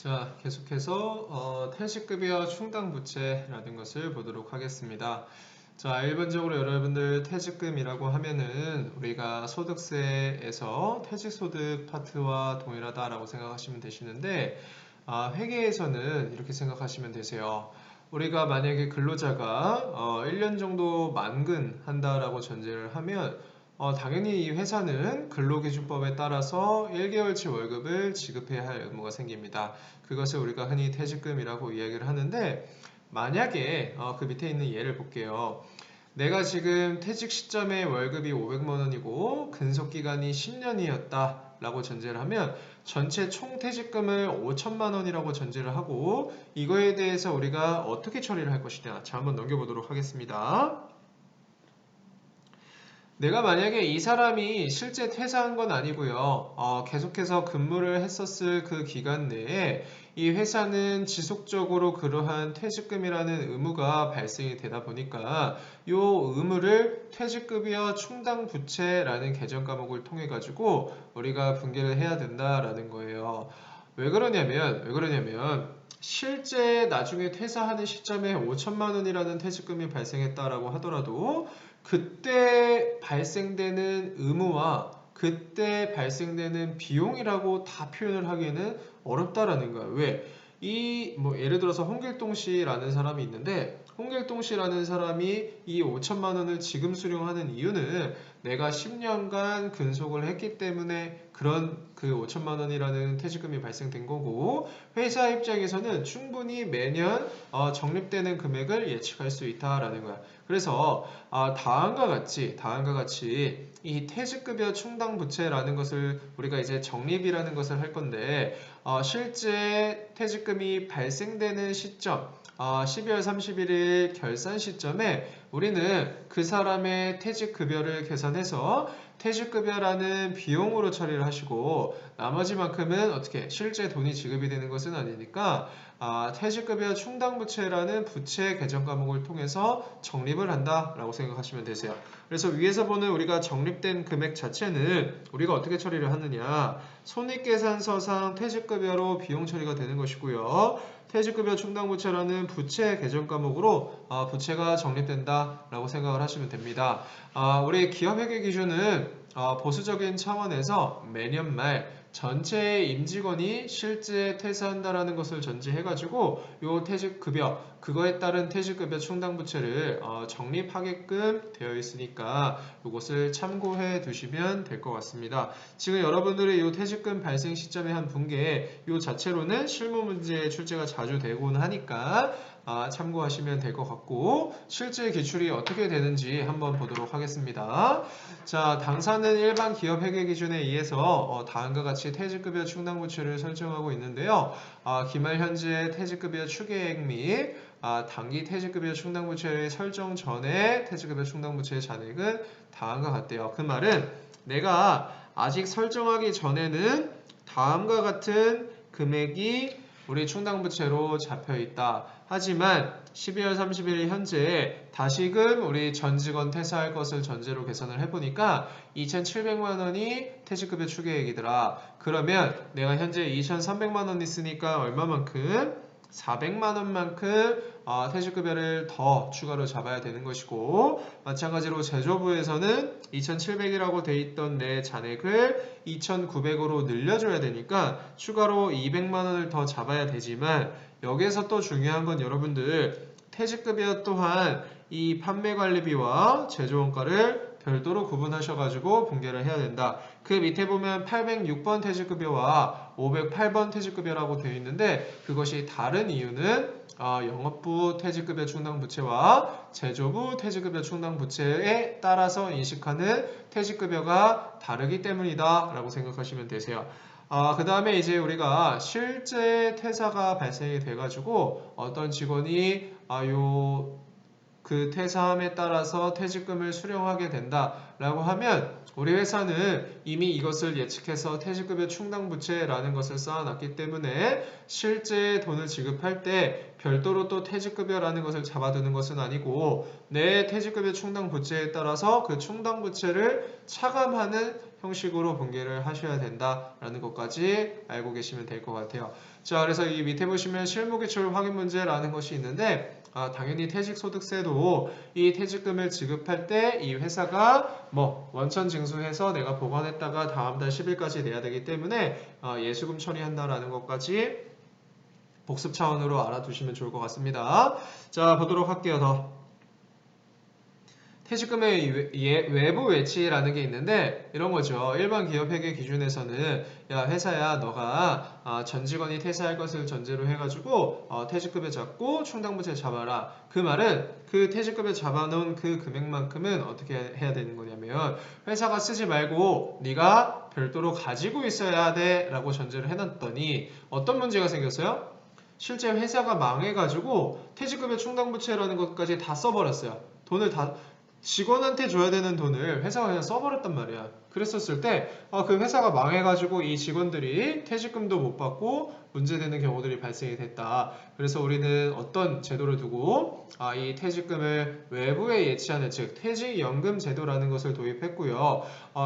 자, 계속해서 퇴직급여 충당부채라는 것을 보도록 하겠습니다. 자, 일반적으로 여러분들 퇴직금이라고 하면은 우리가 소득세에서 퇴직소득 파트와 동일하다라고 생각하시면 되시는데, 회계에서는 이렇게 생각하시면 되세요. 우리가 만약에 근로자가 1년 정도 만근한다라고 전제를 하면 당연히 이 회사는 근로기준법에 따라서 1개월치 월급을 지급해야 할 의무가 생깁니다. 그것을 우리가 흔히 퇴직금이라고 이야기를 하는데, 만약에 그 밑에 있는 예를 볼게요. 내가 지금 퇴직 시점에 월급이 500만 원이고 근속기간이 10년이었다 라고 전제를 하면 전체 총 퇴직금을 5천만 원이라고 전제를 하고, 이거에 대해서 우리가 어떻게 처리를 할 것이냐. 자, 한번 넘겨보도록 하겠습니다. 내가 만약에 이 사람이 실제 퇴사한 건 아니고요. 계속해서 근무를 했었을 그 기간 내에 이 회사는 지속적으로 그러한 퇴직금이라는 의무가 발생이 되다 보니까 이 의무를 퇴직급여 충당부채라는 개정 과목을 통해 가지고 우리가 분개를 해야 된다라는 거예요. 왜 그러냐면 실제 나중에 퇴사하는 시점에 5천만 원이라는 퇴직금이 발생했다라고 하더라도 그때 발생되는 의무와 그때 발생되는 비용이라고 다 표현을 하기에는 어렵다라는 거야. 왜? 예를 들어서 홍길동 씨라는 사람이 있는데, 홍길동 씨라는 사람이 이 5천만 원을 지금 수령하는 이유는 내가 10년간 근속을 했기 때문에 그런 그 5천만 원이라는 퇴직금이 발생된 거고, 회사 입장에서는 충분히 매년 적립되는 금액을 예측할 수 있다라는 거야. 그래서 다음과 같이 이 퇴직급여 충당부채라는 것을 우리가 이제 적립이라는 것을 할 건데, 실제 퇴직금이 발생되는 시점, 12월 31일 결산 시점에 우리는 그 사람의 퇴직급여를 계산해서 퇴직급여라는 비용으로 처리를 하시고, 나머지만큼은 어떻게 실제 돈이 지급이 되는 것은 아니니까 퇴직급여 충당부채라는 부채 개정 과목을 통해서 적립을 한다라고 생각하시면 되세요. 그래서 위에서 보는 우리가 적립된 금액 자체는 우리가 어떻게 처리를 하느냐, 손익계산서상 퇴직급여로 비용 처리가 되는 것이고요. 퇴직급여 충당부채라는 부채 개정 과목으로 부채가 적립된다라고 생각을 하시면 됩니다. 우리 기업회계 기준은 보수적인 차원에서 매년 말 전체 임직원이 실제 퇴사한다라는 것을 전제해가지고 요 퇴직급여, 그거에 따른 퇴직급여 충당부채를 적립하게끔 되어 있으니까 이것을 참고해 두시면 될 것 같습니다. 지금 여러분들의 요 퇴직금 발생 시점의 한 분계 요 자체로는 실무 문제에 출제가 자주 되곤 하니까 참고하시면 될 것 같고, 실제 기출이 어떻게 되는지 한번 보도록 하겠습니다. 자, 당사는 일반 기업 회계 기준에 의해서 다음과 같이 퇴직급여 충당부채를 설정하고 있는데요. 기말 현재 퇴직급여 추계액 및 단기 퇴직급여 충당부채를 설정 전에 퇴직급여 충당부채의 잔액은 다음과 같대요. 그 말은 내가 아직 설정하기 전에는 다음과 같은 금액이 우리 충당부채로 잡혀있다. 하지만 12월 30일 현재 다시금 우리 전 직원 퇴사할 것을 전제로 계산을 해보니까 2,700만 원이 퇴직급여 추계액이더라. 그러면 내가 현재 2,300만 원 있으니까 얼마만큼? 400만 원만큼 퇴직급여를 더 추가로 잡아야 되는 것이고, 마찬가지로 제조부에서는 2,700이라고 돼 있던 내 잔액을 2,900으로 늘려줘야 되니까 추가로 200만 원을 더 잡아야 되지만, 여기에서 또 중요한 건 여러분들 퇴직급여 또한 이 판매관리비와 제조원가를 별도로 구분하셔가지고 분개를 해야 된다. 그 밑에 보면 806번 퇴직급여와 508번 퇴직급여라고 되어 있는데, 그것이 다른 이유는 영업부 퇴직급여 충당부채와 제조부 퇴직급여 충당부채에 따라서 인식하는 퇴직급여가 다르기 때문이다 라고 생각하시면 되세요. 그 다음에 이제 우리가 실제 퇴사가 발생이 돼가지고 어떤 직원이 그 퇴사함에 따라서 퇴직금을 수령하게 된다라고 하면 우리 회사는 이미 이것을 예측해서 퇴직급여 충당부채라는 것을 쌓아놨기 때문에 실제 돈을 지급할 때 별도로 또 퇴직급여라는 것을 잡아두는 것은 아니고, 내 퇴직급여 충당부채에 따라서 그 충당부채를 차감하는 형식으로 분개를 하셔야 된다라는 것까지 알고 계시면 될 것 같아요. 자, 그래서 이 밑에 보시면 실무기출 확인 문제라는 것이 있는데 당연히 퇴직소득세도 이 퇴직금을 지급할 때 이 회사가 뭐 원천 징수해서 내가 보관했다가 다음 달 10일까지 내야 되기 때문에 예수금 처리한다라는 것까지 복습 차원으로 알아두시면 좋을 것 같습니다. 자, 보도록 할게요. 더. 퇴직금의 외부 외치라는 게 있는데 이런 거죠. 일반 기업회계 기준에서는 야 회사야 너가 전 직원이 퇴사할 것을 전제로 해가지고 퇴직급여 잡고 충당부채 잡아라. 그 말은 그 퇴직급여 잡아놓은 그 금액만큼은 어떻게 해야 되는 거냐면 회사가 쓰지 말고 네가 별도로 가지고 있어야 돼 라고 전제를 해놨더니 어떤 문제가 생겼어요? 실제 회사가 망해가지고 퇴직급여 충당부채라는 것까지 다 써버렸어요. 돈을 다 직원한테 줘야 되는 돈을 회사가 그냥 써버렸단 말이야. 그랬었을 때 그 회사가 망해가지고 이 직원들이 퇴직금도 못 받고 문제되는 경우들이 발생이 됐다. 그래서 우리는 어떤 제도를 두고 이 퇴직금을 외부에 예치하는 즉 퇴직연금 제도라는 것을 도입했고요.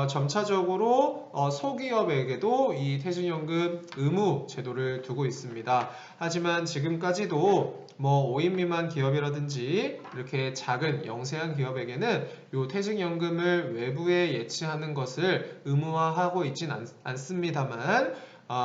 점차적으로 소기업에게도 이 퇴직연금 의무 제도를 두고 있습니다. 하지만 지금까지도 뭐 5인 미만 기업이라든지 이렇게 작은 영세한 기업에게는 이 퇴직연금을 외부에 예치하는 것을 의무화하고 있진 않습니다만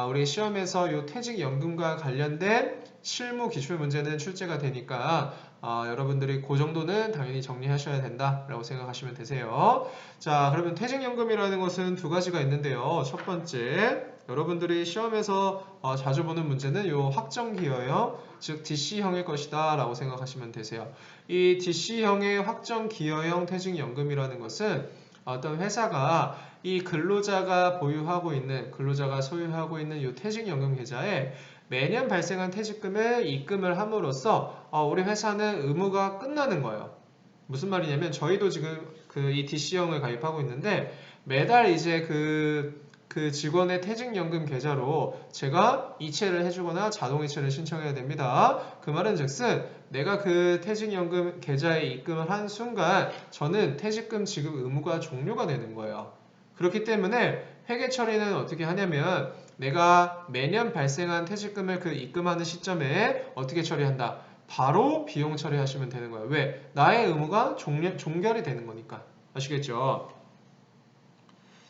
우리 시험에서 이 퇴직연금과 관련된 실무 기출 문제는 출제가 되니까 여러분들이 그 정도는 당연히 정리하셔야 된다라고 생각하시면 되세요. 자, 그러면 퇴직연금이라는 것은 두 가지가 있는데요. 첫 번째, 여러분들이 시험에서 자주 보는 문제는 이 확정기여형, 즉 DC형일 것이다 라고 생각하시면 되세요. 이 DC형의 확정기여형 퇴직연금이라는 것은 어떤 회사가 이 근로자가 보유하고 있는, 근로자가 소유하고 있는 이 퇴직연금 계좌에 매년 발생한 퇴직금을 입금을 함으로써 우리 회사는 의무가 끝나는 거예요. 무슨 말이냐면 저희도 지금 이 DC형을 가입하고 있는데 매달 이제 그 직원의 퇴직연금 계좌로 제가 이체를 해주거나 자동이체를 신청해야 됩니다. 그 말은 즉슨 내가 그 퇴직연금 계좌에 입금을 한 순간 저는 퇴직금 지급 의무가 종료가 되는 거예요. 그렇기 때문에 회계 처리는 어떻게 하냐면 내가 매년 발생한 퇴직금을 그 입금하는 시점에 어떻게 처리한다? 바로 비용 처리하시면 되는 거예요. 왜? 나의 의무가 종결이 되는 거니까. 아시겠죠?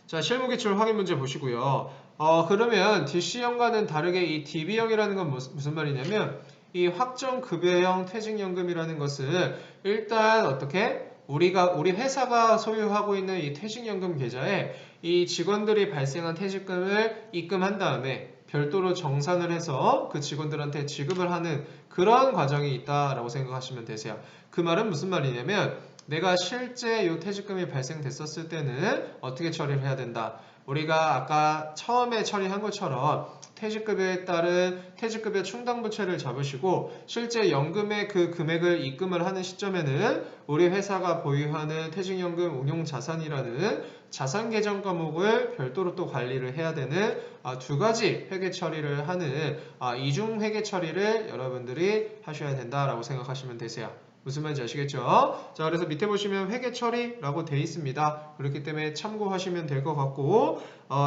자, 실무기출 확인 문제 보시고요. 그러면 DC형과는 다르게 이 DB형이라는 건 무슨 말이냐면 이 확정급여형 퇴직연금이라는 것은 일단 어떻게 우리 회사가 소유하고 있는 이 퇴직연금 계좌에 이 직원들이 발생한 퇴직금을 입금한 다음에 별도로 정산을 해서 그 직원들한테 지급을 하는 그런 과정이 있다라고 생각하시면 되세요. 그 말은 무슨 말이냐면 내가 실제 이 퇴직금이 발생됐었을 때는 어떻게 처리를 해야 된다. 우리가 아까 처음에 처리한 것처럼 퇴직급여에 따른 퇴직급여 충당부채를 잡으시고 실제 연금의 그 금액을 입금을 하는 시점에는 우리 회사가 보유하는 퇴직연금 운용자산이라는 자산계정 과목을 별도로 또 관리를 해야 되는 두 가지 회계 처리를 하는 이중 회계 처리를 여러분들이 하셔야 된다라고 생각하시면 되세요. 무슨 말인지 아시겠죠? 자, 그래서 밑에 보시면 회계 처리라고 되어 있습니다. 그렇기 때문에 참고하시면 될 것 같고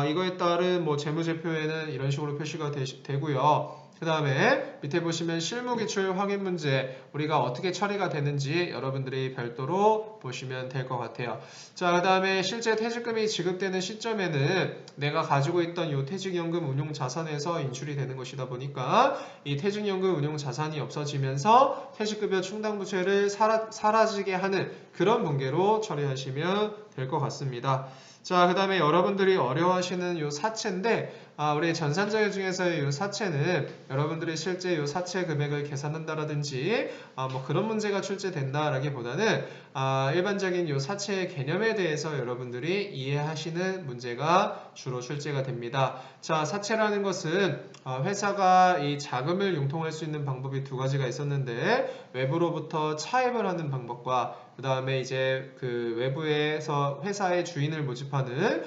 이거에 따른 뭐 재무제표에는 이런 식으로 표시가 되고요. 그 다음에 밑에 보시면 실무기출 확인 문제 우리가 어떻게 처리가 되는지 여러분들이 별도로 보시면 될 것 같아요. 자, 그 다음에 실제 퇴직금이 지급되는 시점에는 내가 가지고 있던 이 퇴직연금 운용자산에서 인출이 되는 것이다 보니까 이 퇴직연금 운용자산이 없어지면서 퇴직급여 충당부채를 사라지게 하는 그런 분개로 처리하시면 될 것 같습니다. 자, 그 다음에 여러분들이 어려워하시는 이 사채인데 우리 전산자료 중에서의 이 사채는 여러분들이 실제 이 사채 금액을 계산한다라든지 뭐 그런 문제가 출제된다라기보다는 일반적인 이 사채의 개념에 대해서 여러분들이 이해하시는 문제가 주로 출제가 됩니다. 자, 사채라는 것은 회사가 이 자금을 융통할 수 있는 방법이 두 가지가 있었는데 외부로부터 차입을 하는 방법과 그 다음에 이제 그 외부에서 회사의 주인을 모집하는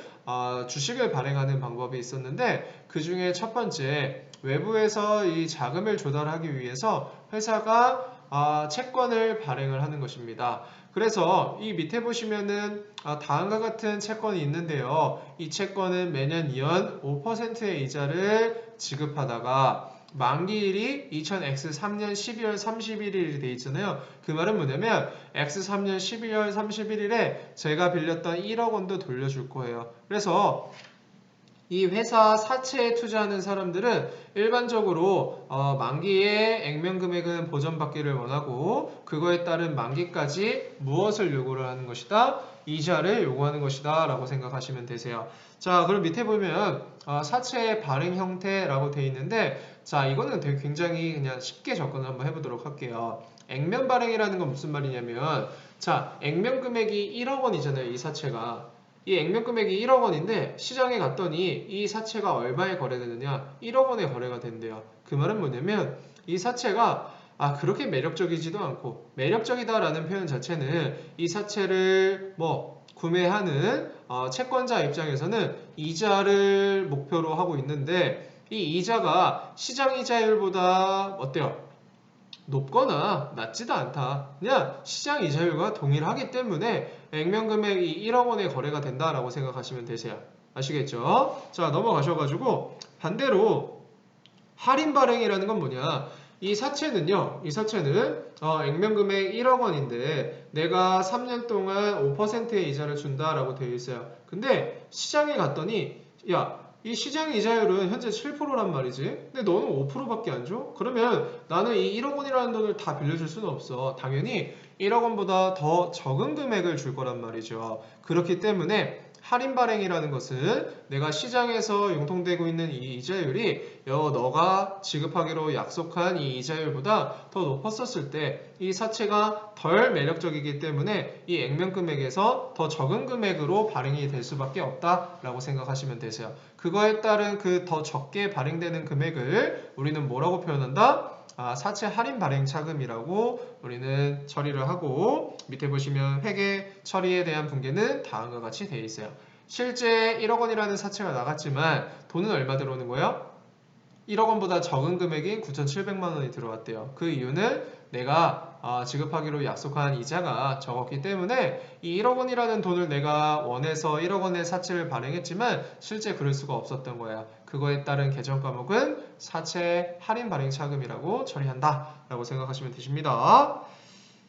주식을 발행하는 방법이 있었는데 그 중에 첫 번째 외부에서 이 자금을 조달하기 위해서 회사가 채권을 발행을 하는 것입니다. 그래서 이 밑에 보시면은 다음과 같은 채권이 있는데요. 이 채권은 매년 2연 5%의 이자를 지급하다가 만기일이 2000X3년 12월 31일이 돼 있잖아요. 그 말은 뭐냐면 X3년 12월 31일에 제가 빌렸던 1억 원도 돌려줄 거예요. 그래서 이 회사 사채에 투자하는 사람들은 일반적으로 만기에 액면 금액은 보전받기를 원하고 그거에 따른 만기까지 무엇을 요구를 하는 것이다? 이자를 요구하는 것이다 라고 생각하시면 되세요. 자, 그럼 밑에 보면 사채의 발행 형태라고 되어 있는데 자, 이거는 되게 굉장히 그냥 쉽게 접근을 한번 해보도록 할게요. 액면 발행이라는 건 무슨 말이냐면 자, 액면 금액이 1억 원이잖아요. 이 사채가. 이 액면 금액이 1억 원인데 시장에 갔더니 이 사채가 얼마에 거래되느냐? 1억 원에 거래가 된대요. 그 말은 뭐냐면 이 사채가 그렇게 매력적이지도 않고 매력적이다라는 표현 자체는 이 사채를 구매하는 채권자 입장에서는 이자를 목표로 하고 있는데 이 이자가 시장 이자율보다 어때요? 높거나 낮지도 않다. 그냥 시장 이자율과 동일하기 때문에 액면 금액이 1억 원에 거래가 된다라고 생각하시면 되세요. 아시겠죠? 자, 넘어가셔가지고 반대로 할인 발행이라는 건 뭐냐? 이 사채는 액면 금액 1억 원인데 내가 3년 동안 5%의 이자를 준다라고 되어 있어요. 근데 시장에 갔더니 야, 이 시장 이자율은 현재 7%란 말이지. 근데 너는 5%밖에 안 줘? 그러면 나는 이 1억 원이라는 돈을 다 빌려줄 수는 없어. 당연히 1억 원보다 더 적은 금액을 줄 거란 말이죠. 그렇기 때문에 할인 발행이라는 것은 내가 시장에서 융통되고 있는 이 이자율이 너가 지급하기로 약속한 이 이자율보다 더 높았었을 때 이 사채가 덜 매력적이기 때문에 이 액면 금액에서 더 적은 금액으로 발행이 될 수밖에 없다라고 생각하시면 되세요. 그거에 따른 그 더 적게 발행되는 금액을 우리는 뭐라고 표현한다? 사채 할인 발행 차금이라고 우리는 처리를 하고 밑에 보시면 회계 처리에 대한 분계는 다음과 같이 되어 있어요. 실제 1억 원이라는 사채가 나갔지만 돈은 얼마 들어오는 거예요? 1억 원보다 적은 금액인 9,700만 원이 들어왔대요. 그 이유는 내가 지급하기로 약속한 이자가 적었기 때문에 이 1억 원이라는 돈을 내가 원해서 1억 원의 사채를 발행했지만 실제 그럴 수가 없었던 거야. 그거에 따른 계정 과목은 사채 할인 발행 차금이라고 처리한다 라고 생각하시면 되십니다.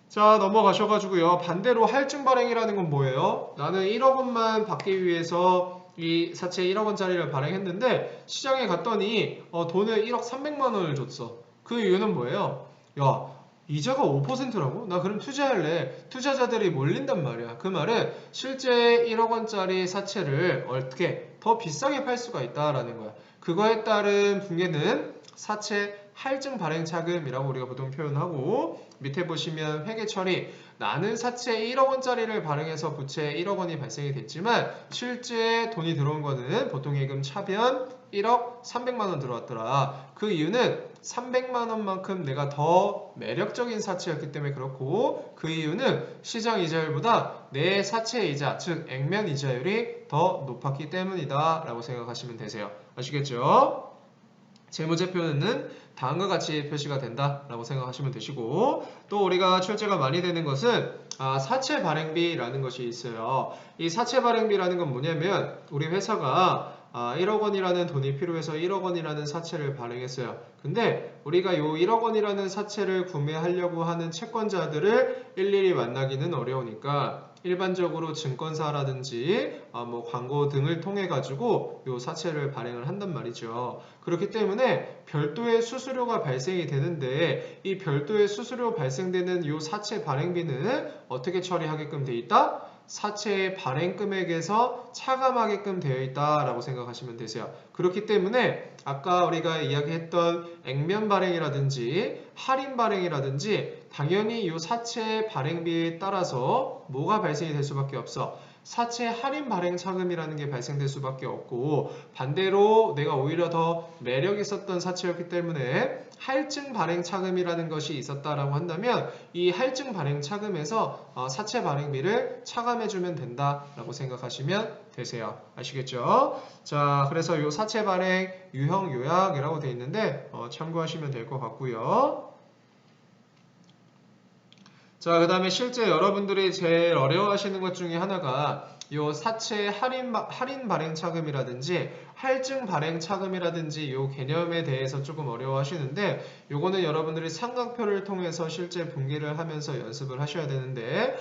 자, 넘어가셔가지고요. 반대로 할증 발행이라는 건 뭐예요? 나는 1억 원만 받기 위해서 이 사채 1억 원짜리를 발행했는데 시장에 갔더니 돈을 1억 300만 원을 줬어. 그 이유는 뭐예요? 야, 이자가 5%라고? 나 그럼 투자할래. 투자자들이 몰린단 말이야. 그 말은 실제 1억 원짜리 사채를 어떻게 더 비싸게 팔 수가 있다라는 거야. 그거에 따른 붕괴는 사채 할증 발행 차금이라고 우리가 보통 표현하고 밑에 보시면 회계 처리 나는 사채 1억 원짜리를 발행해서 부채 1억 원이 발생이 됐지만 실제 돈이 들어온 거는 보통 예금 차변 1억 300만 원 들어왔더라. 그 이유는 300만 원만큼 내가 더 매력적인 사채였기 때문에 그렇고 그 이유는 시장 이자율보다 내 사채 이자 즉 액면 이자율이 더 높았기 때문이다 라고 생각하시면 되세요. 아시겠죠? 재무제표는 다음과 같이 표시가 된다라고 생각하시면 되시고 또 우리가 출제가 많이 되는 것은 사채 발행비라는 것이 있어요. 이 사채 발행비라는 건 뭐냐면 우리 회사가 1억 원이라는 돈이 필요해서 1억 원이라는 사채를 발행했어요. 근데 우리가 요 1억 원이라는 사채를 구매하려고 하는 채권자들을 일일이 만나기는 어려우니까 일반적으로 증권사라든지 광고 등을 통해 가지고 요 사채를 발행을 한단 말이죠. 그렇기 때문에 별도의 수수료가 발생이 되는데 이 별도의 수수료 발생되는 요 사채 발행비는 어떻게 처리하게끔 돼 있다? 사채의 발행 금액에서 차감하게끔 되어 있다라고 생각하시면 되세요. 그렇기 때문에 아까 우리가 이야기했던 액면 발행이라든지 할인 발행이라든지 당연히 이 사채 발행비에 따라서 뭐가 발생이 될 수밖에 없어. 사채 할인 발행 차금이라는 게 발생될 수밖에 없고 반대로 내가 오히려 더 매력 있었던 사채였기 때문에 할증 발행 차금이라는 것이 있었다라고 한다면 이 할증 발행 차금에서 사채 발행비를 차감해주면 된다라고 생각하시면 되세요. 아시겠죠? 자, 그래서 이 사채 발행 유형 요약이라고 되어 있는데 참고하시면 될 것 같고요. 자, 그 다음에 실제 여러분들이 제일 어려워하시는 것 중에 하나가 요 사채 할인 발행 차금이라든지 할증 발행 차금이라든지 요 개념에 대해서 조금 어려워하시는데 요거는 여러분들이 삼각표를 통해서 실제 분기를 하면서 연습을 하셔야 되는데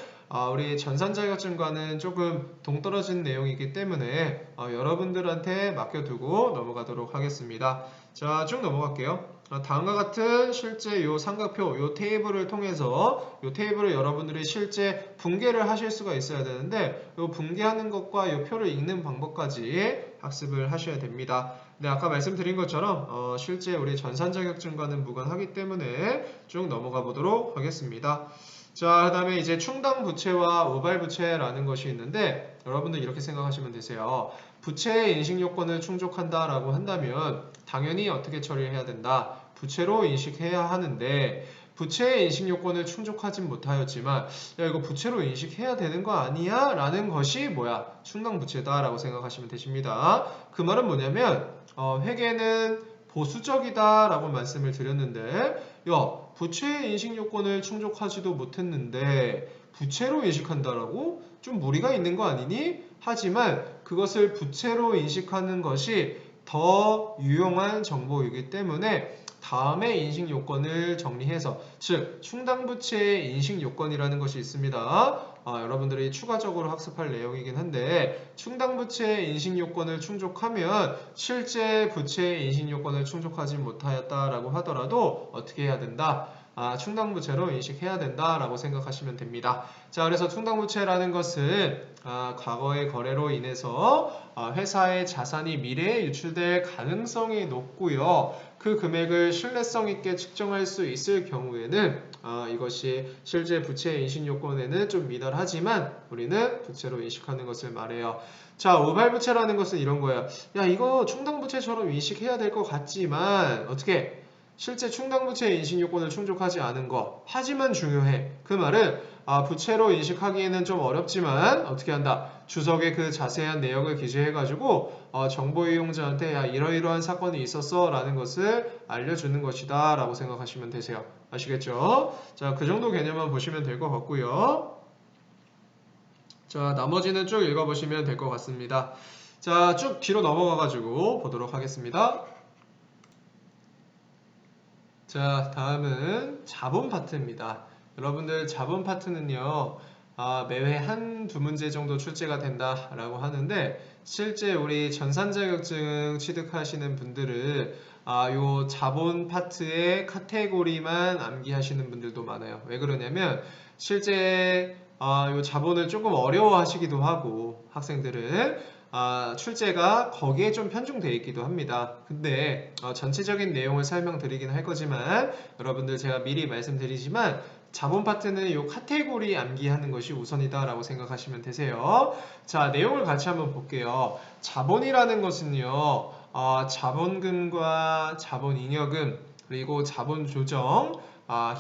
우리 전산 자격증과는 조금 동떨어진 내용이기 때문에 여러분들한테 맡겨두고 넘어가도록 하겠습니다. 자, 쭉 넘어갈게요. 다음과 같은 실제 요 삼각표, 요 테이블을 통해서 요 테이블을 여러분들이 실제 분계를 하실 수가 있어야 되는데 요 분계하는 것과 요 표를 읽는 방법까지 학습을 하셔야 됩니다. 네, 아까 말씀드린 것처럼 실제 우리 전산 자격증과는 무관하기 때문에 쭉 넘어가 보도록 하겠습니다. 자, 그 다음에 이제 충당 부채와 우발 부채라는 것이 있는데 여러분들 이렇게 생각하시면 되세요. 부채의 인식 요건을 충족한다라고 한다면 당연히 어떻게 처리해야 된다? 부채로 인식해야 하는데 부채의 인식 요건을 충족하진 못하였지만 야 이거 부채로 인식해야 되는 거 아니야? 라는 것이 뭐야? 충당 부채다 라고 생각하시면 되십니다. 그 말은 뭐냐면 회계는 보수적이다 라고 말씀을 드렸는데 야 부채의 인식 요건을 충족하지도 못했는데 부채로 인식한다라고? 좀 무리가 있는 거 아니니? 하지만 그것을 부채로 인식하는 것이 더 유용한 정보이기 때문에 다음에 인식 요건을 정리해서 즉 충당부채의 인식 요건이라는 것이 있습니다. 여러분들이 추가적으로 학습할 내용이긴 한데 충당부채의 인식 요건을 충족하면 실제 부채의 인식 요건을 충족하지 못하였다라고 하더라도 어떻게 해야 된다? 충당부채로 인식해야 된다라고 생각하시면 됩니다. 자, 그래서 충당부채라는 것은 과거의 거래로 인해서 회사의 자산이 미래에 유출될 가능성이 높고요. 그 금액을 신뢰성 있게 측정할 수 있을 경우에는 이것이 실제 부채 인식 요건에는 좀 미달하지만 우리는 부채로 인식하는 것을 말해요. 자, 우발부채라는 것은 이런 거예요. 야, 이거 충당부채처럼 인식해야 될 것 같지만 어떻게? 실제 충당부채 인식 요건을 충족하지 않은 거. 하지만 중요해. 그 말은 부채로 인식하기에는 좀 어렵지만 어떻게 한다? 주석에 그 자세한 내역을 기재해가지고 정보 이용자한테 야 이러이러한 사건이 있었어 라는 것을 알려주는 것이다 라고 생각하시면 되세요. 아시겠죠? 자, 그 정도 개념만 보시면 될 것 같고요. 자, 나머지는 쭉 읽어보시면 될 것 같습니다. 자, 쭉 뒤로 넘어가가지고 보도록 하겠습니다. 자, 다음은 자본 파트입니다. 여러분들 자본 파트는요, 매회 한두 문제 정도 출제가 된다라고 하는데 실제 우리 전산 자격증 취득하시는 분들은 요 자본 파트의 카테고리만 암기하시는 분들도 많아요. 왜 그러냐면 실제 요 자본을 조금 어려워하시기도 하고 학생들은 출제가 거기에 좀 편중되어 있기도 합니다. 근데 전체적인 내용을 설명드리긴 할 거지만 여러분들 제가 미리 말씀드리지만 자본 파트는 이 카테고리 암기하는 것이 우선이다 라고 생각하시면 되세요. 자, 내용을 같이 한번 볼게요. 자본이라는 것은요, 자본금과 자본잉여금 그리고 자본조정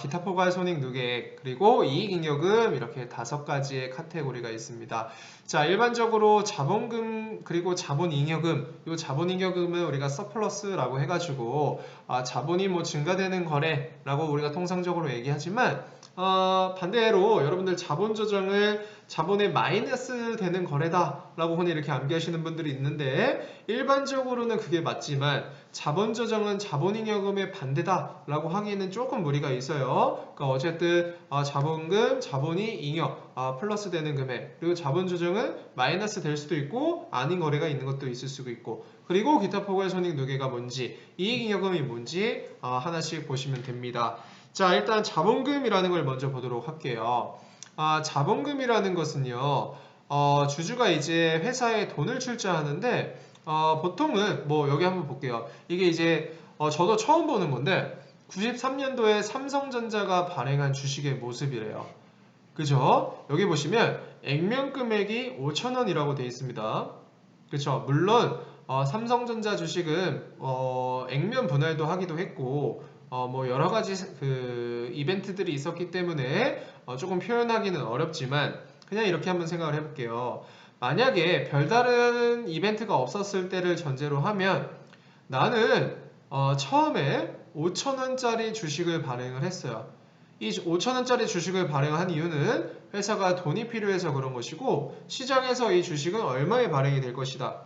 기타 포괄 손익 누계 그리고 이익잉여금 이렇게 5가지의 카테고리가 있습니다. 자, 일반적으로 자본금 그리고 자본잉여금 이 자본잉여금은 우리가 서플러스라고 해가지고 자본이 뭐 증가되는 거래라고 우리가 통상적으로 얘기하지만 반대로 여러분들 자본조정을 자본의 마이너스 되는 거래다라고 흔히 이렇게 암기하시는 분들이 있는데 일반적으로는 그게 맞지만 자본조정은 자본잉여금의 반대다라고 하기에는 조금 무리가 있어요. 그러니까 어쨌든 자본금, 자본이 잉여 플러스 되는 금액 그리고 자본조정은 마이너스 될 수도 있고 아닌 거래가 있는 것도 있을 수도 있고 그리고 기타 포괄 손익 누계가 뭔지 이익잉여금이 뭔지 하나씩 보시면 됩니다. 자, 일단 자본금이라는 걸 먼저 보도록 할게요. 자본금이라는 것은요, 주주가 이제 회사에 돈을 출자하는데, 보통은, 뭐, 여기 한번 볼게요. 이게 이제, 저도 처음 보는 건데, 93년도에 삼성전자가 발행한 주식의 모습이래요. 그죠? 여기 보시면, 액면 금액이 5,000원이라고 되어 있습니다. 그렇죠? 물론, 삼성전자 주식은, 액면 분할도 하기도 했고, 뭐 여러 가지 그 이벤트들이 있었기 때문에 조금 표현하기는 어렵지만 그냥 이렇게 한번 생각을 해볼게요. 만약에 별다른 이벤트가 없었을 때를 전제로 하면 나는 처음에 5,000원짜리 주식을 발행을 했어요. 이 5천원짜리 주식을 발행한 이유는 회사가 돈이 필요해서 그런 것이고 시장에서 이 주식은 얼마에 발행이 될 것이다.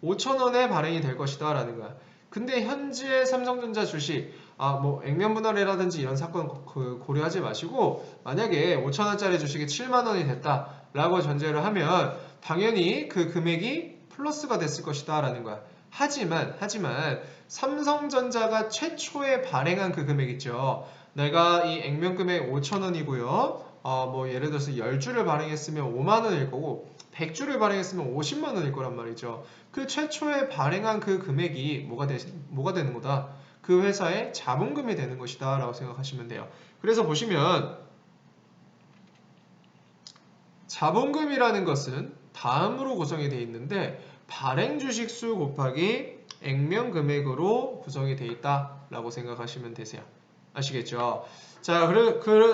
5천원에 발행이 될 것이다 라는 거야. 근데 현재 삼성전자 주식 뭐 액면분할이라든지 이런 사건 고려하지 마시고 만약에 5천원짜리 주식이 7만원이 됐다 라고 전제를 하면 당연히 그 금액이 플러스가 됐을 것이다 라는 거야. 하지만 삼성전자가 최초에 발행한 그 금액 있죠. 내가 이 액면 금액 5천원이고요. 뭐 예를 들어서 10주를 발행했으면 5만원일 거고 100주를 발행했으면 50만원일 거란 말이죠. 그 최초에 발행한 그 금액이 뭐가 되는 거다? 그 회사의 자본금이 되는 것이다 라고 생각하시면 돼요. 그래서 보시면 자본금이라는 것은 다음으로 구성이 되어 있는데 발행 주식수 곱하기 액면 금액으로 구성이 되어 있다 라고 생각하시면 되세요. 아시겠죠? 자,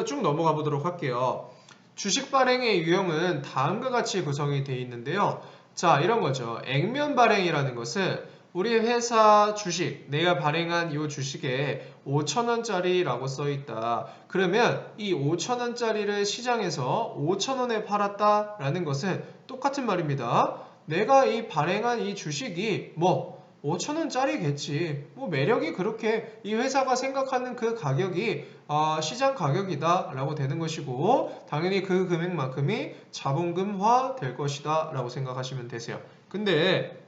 쭉 넘어가 보도록 할게요. 주식 발행의 유형은 다음과 같이 구성이 되어 있는데요. 자, 이런 거죠. 액면 발행이라는 것은 우리 회사 주식, 내가 발행한 이 주식에 5천원짜리라고 써 있다. 그러면 이 5천원짜리를 시장에서 5천원에 팔았다라는 것은 똑같은 말입니다. 내가 이 발행한 이 주식이 5천원짜리겠지. 매력이 그렇게 이 회사가 생각하는 그 가격이 시장 가격이다 라고 되는 것이고 당연히 그 금액만큼이 자본금화 될 것이다 라고 생각하시면 되세요. 근데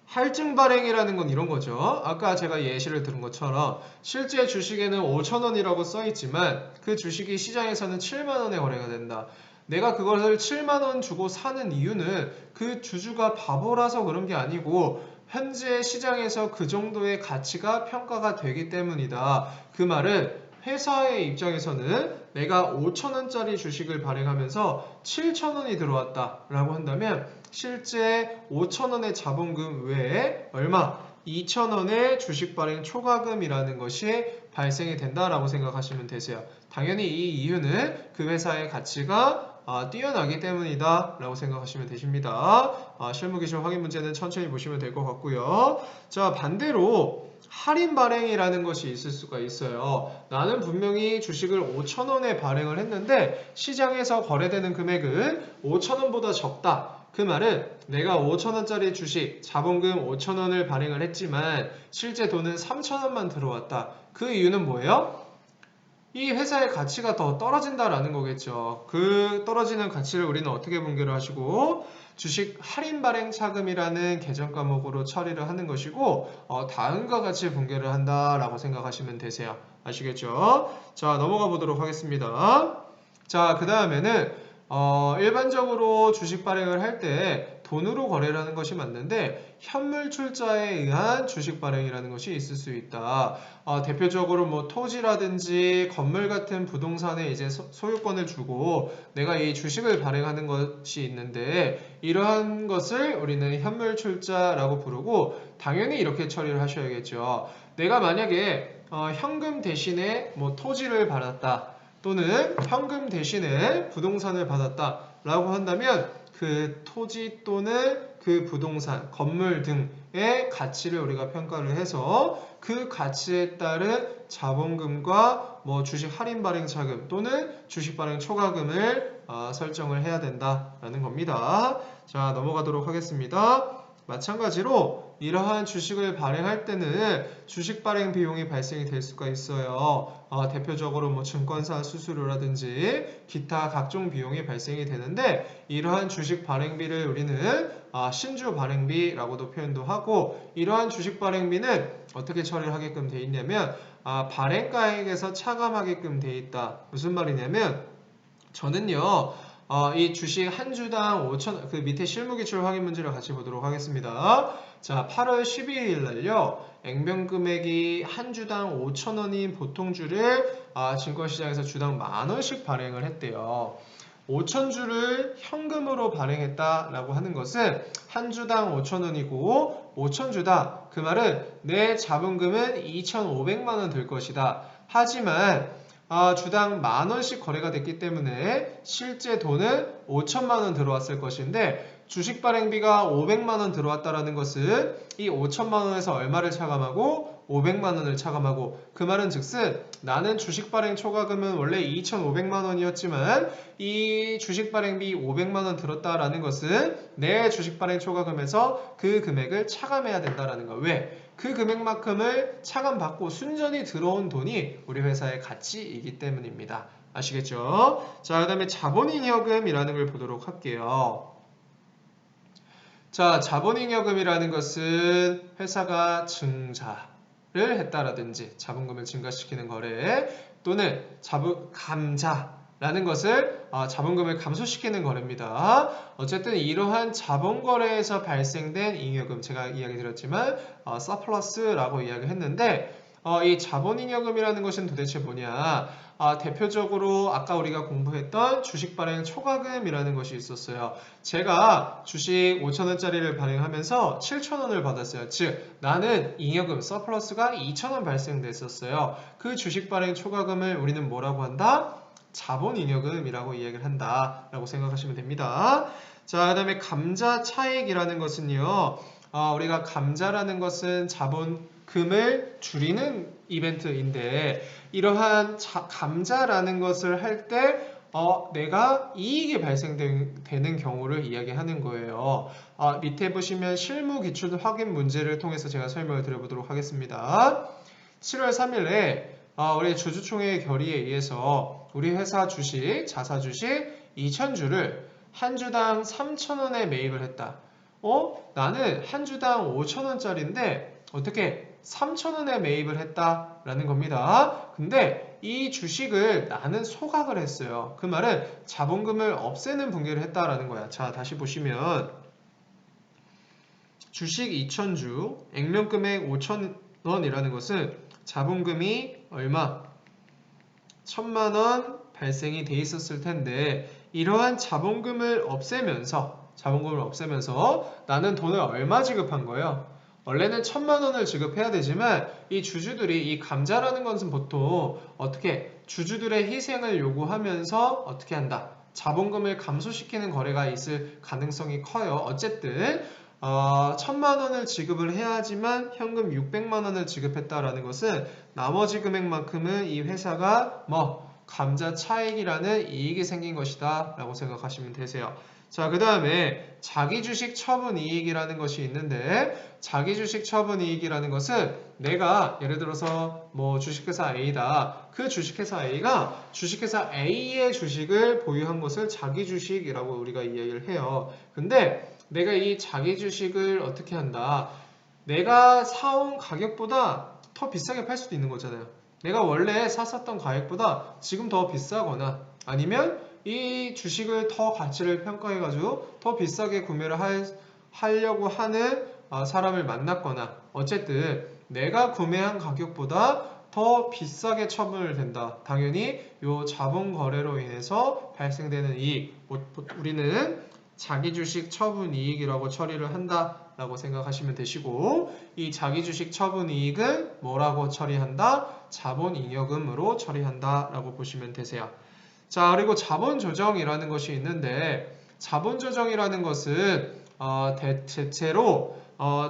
할증 발행이라는 건 이런 거죠. 아까 제가 예시를 들은 것처럼 실제 주식에는 5천원이라고 써 있지만 그 주식이 시장에서는 7만원에 거래가 된다. 내가 그것을 7만원 주고 사는 이유는 그 주주가 바보라서 그런 게 아니고 현재 시장에서 그 정도의 가치가 평가가 되기 때문이다. 그 말은 회사의 입장에서는 내가 5천원짜리 주식을 발행하면서 7천원이 들어왔다 라고 한다면 실제 5천원의 자본금 외에 얼마? 2천원의 주식 발행 초과금이라는 것이 발생이 된다라고 생각하시면 되세요. 당연히 이 이유는 그 회사의 가치가 뛰어나기 때문이다 라고 생각하시면 되십니다. 실무 기준 확인 문제는 천천히 보시면 될 것 같고요. 자, 반대로 할인 발행이라는 것이 있을 수가 있어요. 나는 분명히 주식을 5천원에 발행을 했는데 시장에서 거래되는 금액은 5천원보다 적다. 그 말은 내가 5천원짜리 주식 자본금 5천원을 발행을 했지만 실제 돈은 3천원만 들어왔다. 그 이유는 뭐예요? 이 회사의 가치가 더 떨어진다라는 거겠죠. 그 떨어지는 가치를 우리는 어떻게 분괴를 하시고 주식 할인 발행 차금이라는 계정 과목으로 처리를 하는 것이고 다음과 같이 분괴를 한다라고 생각하시면 되세요. 아시겠죠? 자, 넘어가 보도록 하겠습니다. 자, 그 다음에는 일반적으로 주식 발행을 할 때 돈으로 거래를 하는 것이 맞는데 현물 출자에 의한 주식 발행이라는 것이 있을 수 있다. 대표적으로 뭐 토지라든지 건물 같은 부동산에 이제 소유권을 주고 내가 이 주식을 발행하는 것이 있는데 이러한 것을 우리는 현물 출자라고 부르고 당연히 이렇게 처리를 하셔야겠죠. 내가 만약에 현금 대신에 뭐 토지를 받았다. 또는 현금 대신에 부동산을 받았다 라고 한다면 그 토지 또는 그 부동산, 건물 등의 가치를 우리가 평가를 해서 그 가치에 따른 자본금과 뭐 주식 할인 발행 차금 또는 주식 발행 초과금을 설정을 해야 된다라는 겁니다. 자, 넘어가도록 하겠습니다. 마찬가지로 이러한 주식을 발행할 때는 주식 발행 비용이 발생이 될 수가 있어요. 대표적으로 뭐 증권사 수수료라든지 기타 각종 비용이 발생이 되는데 이러한 주식 발행비를 우리는 신주 발행비라고도 표현도 하고 이러한 주식 발행비는 어떻게 처리를 하게끔 돼 있냐면 발행가액에서 차감하게끔 돼 있다. 무슨 말이냐면 저는요. 이 주식 한 주당 5천, 그 밑에 실무기출 확인 문제를 같이 보도록 하겠습니다. 자, 8월 12일 날요. 액면 금액이 한 주당 5천원인 보통주를 증권시장에서 주당 만원씩 발행을 했대요. 5천주를 현금으로 발행했다라고 하는 것은 한 주당 5천원이고 5천주다. 그 말은 내 자본금은 2,500만원 될 것이다. 하지만 주당 만원씩 거래가 됐기 때문에 실제 돈은 5천만원 들어왔을 것인데 주식 발행비가 500만원 들어왔다라는 것은 이 5천만원에서 얼마를 차감하고 500만 원을 차감하고, 그 말은 즉슨 나는 주식 발행 초과금은 원래 2,500만 원이었지만 이 주식 발행비 500만 원 들었다라는 것은 내 주식 발행 초과금에서 그 금액을 차감해야 된다라는 거야. 왜? 그 금액만큼을 차감받고 순전히 들어온 돈이 우리 회사의 가치이기 때문입니다. 아시겠죠? 자, 그 다음에 자본잉여금이라는 걸 보도록 할게요. 자, 자본잉여금이라는 것은 회사가 증자를 했다라든지 자본금을 증가시키는 거래, 또는 감자라는 것을 자본금을 감소시키는 거래입니다. 어쨌든 이러한 자본거래에서 발생된 잉여금, 제가 이야기 드렸지만 서플러스라고 이야기했는데, 이 자본잉여금이라는 것은 도대체 뭐냐? 대표적으로 아까 우리가 공부했던 주식 발행 초과금이라는 것이 있었어요. 제가 주식 5,000원짜리를 발행하면서 7,000원을 받았어요. 즉 나는 잉여금 서플러스가 2,000원 발생됐었어요. 그 주식 발행 초과금을 우리는 뭐라고 한다? 자본잉여금이라고 이야기를 한다라고 생각하시면 됩니다. 자, 그 다음에 감자 차익이라는 것은요, 우리가 감자라는 것은 자본금을 줄이는 이벤트인데, 이러한 감자라는 것을 할 때 내가 이익이 발생되는 경우를 이야기하는 거예요. 밑에 보시면 실무 기출 확인 문제를 통해서 제가 설명을 드려보도록 하겠습니다. 7월 3일에 우리 주주총회 결의에 의해서 우리 회사 주식, 자사 주식 2,000주를 한 주당 3,000원에 매입을 했다. 나는 한 주당 5,000원짜리인데 어떻게 3,000원에 매입을 했다라는 겁니다. 근데 이 주식을 나는 소각을 했어요. 그 말은 자본금을 없애는 붕괴를 했다라는 거야. 자, 다시 보시면 주식 2,000주, 액면금액 5,000원이라는 것은 자본금이 얼마? 1,000만 원 발생이 돼 있었을 텐데, 이러한 자본금을 없애면서 나는 돈을 얼마 지급한 거예요? 원래는 1,000만 원을 지급해야 되지만 이 주주들이, 이 감자라는 것은 보통 어떻게 주주들의 희생을 요구하면서 어떻게 한다? 자본금을 감소시키는 거래가 있을 가능성이 커요. 어쨌든 1,000만 원을 지급을 해야지만 현금 600만 원을 지급했다라는 것은 나머지 금액만큼은 이 회사가 감자 차익이라는 이익이 생긴 것이다 라고 생각하시면 되세요. 자, 그 다음에 자기주식 처분이익이라는 것이 있는데, 자기주식 처분이익이라는 것은 내가 예를 들어서 주식회사 A다. 그 주식회사 A가 주식회사 A의 주식을 보유한 것을 자기주식이라고 우리가 이야기를 해요. 근데 내가 이 자기주식을 어떻게 한다? 내가 사온 가격보다 더 비싸게 팔 수도 있는 거잖아요. 내가 원래 샀었던 가격보다 지금 더 비싸거나, 아니면 이 주식을 더 가치를 평가해가지고 더 비싸게 구매를 하려고 하는 사람을 만났거나, 어쨌든 내가 구매한 가격보다 더 비싸게 처분을 된다. 당연히 이 자본 거래로 인해서 발생되는 이익, 우리는 자기주식 처분이익이라고 처리를 한다라고 생각하시면 되시고, 이 자기주식 처분이익은 뭐라고 처리한다? 자본잉여금으로 처리한다라고 보시면 되세요. 자, 그리고 자본조정이라는 것이 있는데, 자본조정이라는 것은 대체로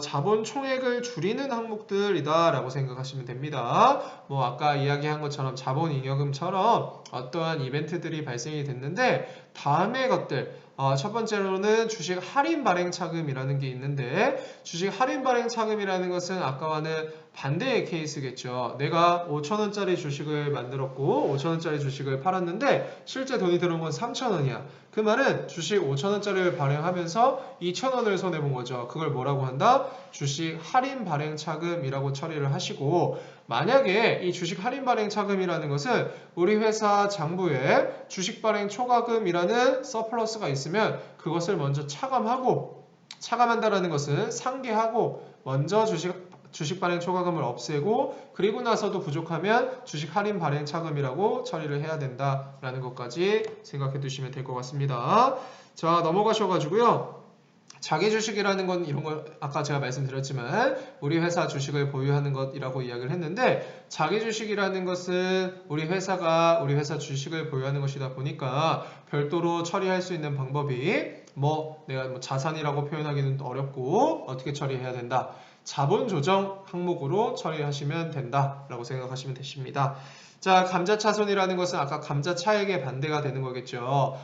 자본 총액을 줄이는 항목들이다 라고 생각하시면 됩니다. 아까 이야기한 것처럼 자본잉여금처럼 어떠한 이벤트들이 발생이 됐는데, 다음의 것들, 첫 번째로는 주식 할인 발행 차금이라는 게 있는데, 주식 할인 발행 차금이라는 것은 아까와는 반대의 케이스겠죠. 내가 5,000원짜리 주식을 만들었고 5,000원짜리 주식을 팔았는데 실제 돈이 들어온 건 3,000원이야. 그 말은 주식 5,000원짜리를 발행하면서 2,000원을 손해본 거죠. 그걸 뭐라고 한다? 주식 할인 발행 차금이라고 처리를 하시고, 만약에 이 주식 할인 발행 차금이라는 것은 우리 회사 장부에 주식 발행 초과금이라는 서플러스가 있으면 그것을 먼저 차감한다라는 것은 상기하고 먼저 주식 발행 초과금을 없애고, 그리고 나서도 부족하면 주식 할인 발행 차금이라고 처리를 해야 된다라는 것까지 생각해 두시면 될 것 같습니다. 자, 넘어가셔가지고요. 자기 주식이라는 건 이런 거 아까 제가 말씀드렸지만 우리 회사 주식을 보유하는 것이라고 이야기를 했는데, 자기 주식이라는 것은 우리 회사 주식을 보유하는 것이다 보니까 별도로 처리할 수 있는 방법이 내가 자산이라고 표현하기는 어렵고 어떻게 처리해야 된다. 자본 조정 항목으로 처리하시면 된다라고 생각하시면 되십니다. 자, 감자차손이라는 것은 아까 감자 차액의 반대가 되는 거겠죠.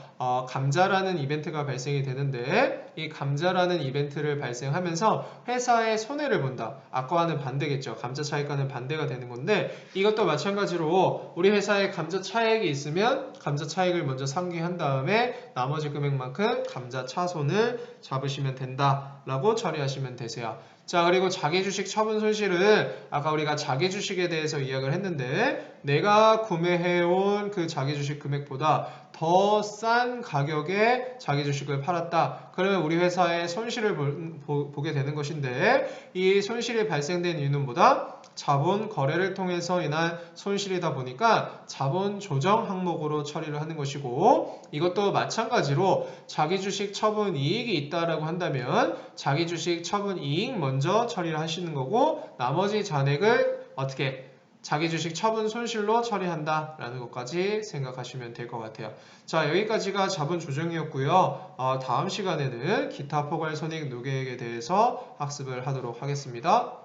감자라는 이벤트가 발생이 되는데 이 감자라는 이벤트를 발생하면서 회사의 손해를 본다. 아까와는 반대겠죠. 감자 차익과는 반대가 되는 건데 이것도 마찬가지로 우리 회사에 감자 차액이 있으면 감자 차익을 먼저 상기한 다음에 나머지 금액만큼 감자 차손을 잡으시면 된다라고 처리하시면 되세요. 자, 그리고 자기주식 처분 손실은 아까 우리가 자기주식에 대해서 이야기를 했는데 내가 구매해온 그 자기주식 금액보다 더 싼 가격에 자기주식을 팔았다. 그러면 우리 회사의 손실을 보게 되는 것인데 이 손실이 발생된 이유는 뭐다? 자본 거래를 통해서 인한 손실이다 보니까 자본 조정 항목으로 처리를 하는 것이고 이것도 마찬가지로 자기주식 처분 이익이 있다라고 한다면 자기주식 처분 이익 먼저 처리를 하시는 거고 나머지 잔액을 어떻게 자기주식 처분 손실로 처리한다라는 것까지 생각하시면 될 것 같아요. 자, 여기까지가 자본 조정이었고요. 다음 시간에는 기타 포괄손익 노계획에 대해서 학습을 하도록 하겠습니다.